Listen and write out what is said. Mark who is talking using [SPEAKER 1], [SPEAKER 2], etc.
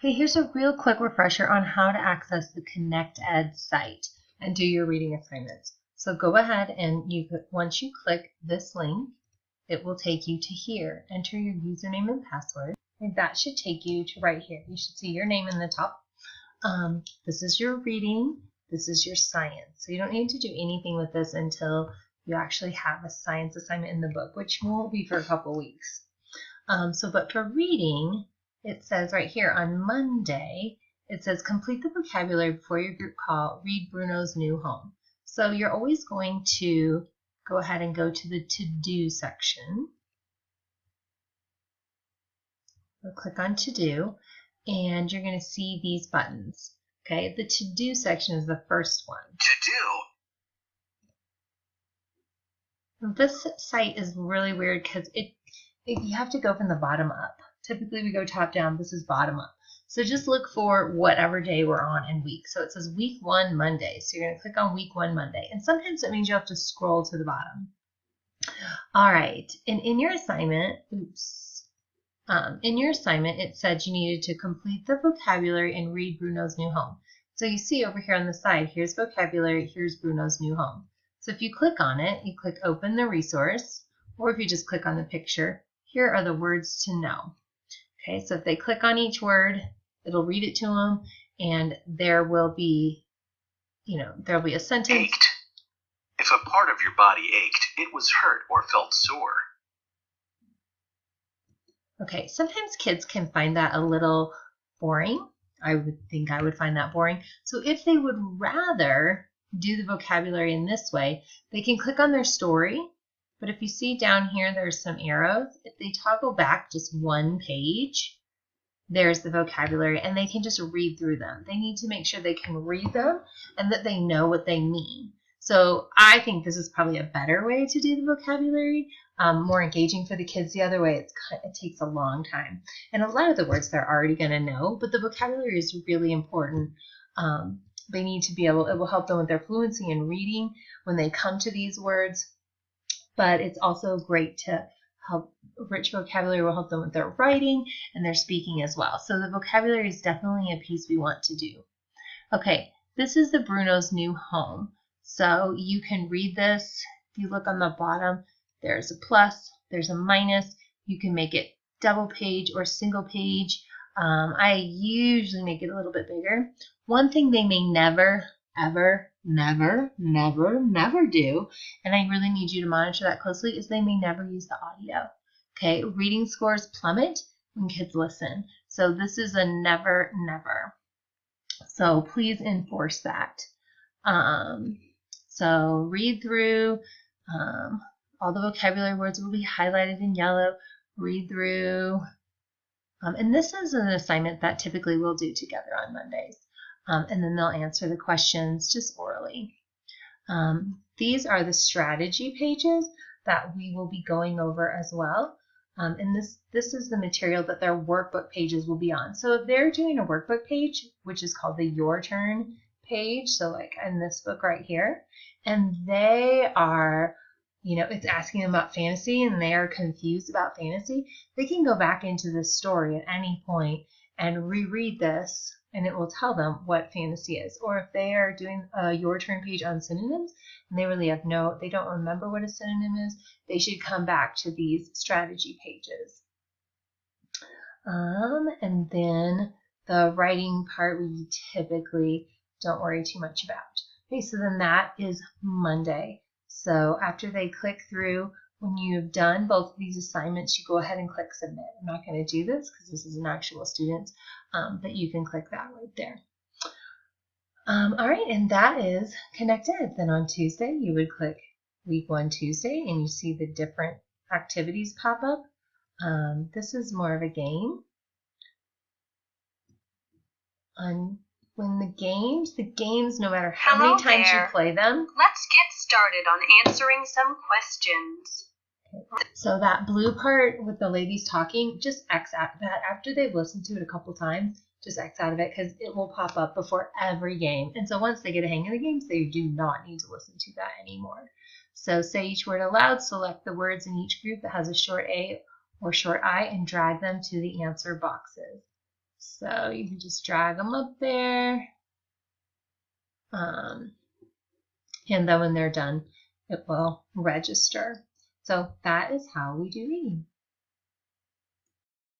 [SPEAKER 1] Okay, here's a real quick refresher on how to access the ConnectEd site and do your reading assignments. So go ahead and once you click this link, it will take you to here. Enter your username and password. And that should take you to right here. You should see your name in the top. This is your reading. This is your science. So you don't need to do anything with this until you actually have a science assignment in the book, which won't be for a couple weeks. But for reading, it says right here on Monday, it says complete the vocabulary before your group call, read Bruno's New Home. So you're always going to go ahead and go to the to-do section. We'll click on to-do, and you're going to see these buttons. Okay, the to-do section is the first one. To-do. This site is really weird because you have to go from the bottom up. Typically we go top down, this is bottom up. So just look for whatever day we're on in week. So it says week 1 Monday. So you're going to click on week 1 Monday. And sometimes it means you have to scroll to the bottom. All right, and in your assignment, it said you needed to complete the vocabulary and read Bruno's New Home. So you see over here on the side, here's vocabulary, here's Bruno's New Home. So if you click on it, you click open the resource, or if you just click on the picture, here are the words to know. Okay, so if they click on each word, it'll read it to them, and there will be, there'll be a sentence.
[SPEAKER 2] Ached. If a part of your body ached, it was hurt or felt sore.
[SPEAKER 1] Okay, sometimes kids can find that a little boring. I would think I would find that boring. So if they would rather do the vocabulary in this way, they can click on their story. But if you see down here, there's some arrows. If they toggle back just one page, there's the vocabulary, and they can just read through them. They need to make sure they can read them and that they know what they mean. So I think this is probably a better way to do the vocabulary, more engaging for the kids. The other way, it takes a long time. And a lot of the words they're already going to know, but the vocabulary is really important. They need to be it will help them with their fluency in reading when they come to these words. But it's also great to help. Rich vocabulary will help them with their writing and their speaking as well. So the vocabulary is definitely a piece we want to do. Okay, this is the Bruno's New Home. So you can read this. If you look on the bottom, there's a plus, there's a minus. You can make it double page or single page. I usually make it a little bit bigger. One thing they may never, ever, never do, and I really need you to monitor that closely, is they may never use the audio. Okay, reading scores plummet when kids listen. So this is a never. So please enforce that. So read through, all the vocabulary words will be highlighted in yellow. Read through, and this is an assignment that typically we'll do together on Mondays. And then they'll answer the questions just orally. These are the strategy pages that we will be going over as well. And this is the material that their workbook pages will be on. So if they're doing a workbook page, which is called the Your Turn page, so like in this book right here, and they are, it's asking them about fantasy and they are confused about fantasy, they can go back into this story at any point and reread this, and it will tell them what fantasy is. Or if they are doing a Your Turn page on synonyms and they really they don't remember what a synonym is, they should come back to these strategy pages. And then the writing part we typically don't worry too much about. Okay, so then that is Monday. So after they click through, when you've done both of these assignments, you go ahead and click submit. I'm not going to do this because this is an actual student, but you can click that right there. All right, and that is ConnectEd. Then on Tuesday, you would click week 1 Tuesday, and you see the different activities pop up. This is more of a game. When the games, no matter how many times you play them.
[SPEAKER 3] Let's get started on answering some questions.
[SPEAKER 1] So that blue part with the ladies talking, just X out that. After they've listened to it a couple times, just X out of it because it will pop up before every game. And so once they get a hang of the games, they do not need to listen to that anymore. So say each word aloud, select the words in each group that has a short A or short I, and drag them to the answer boxes. So you can just drag them up there. And then when they're done, it will register. So that is how we do reading.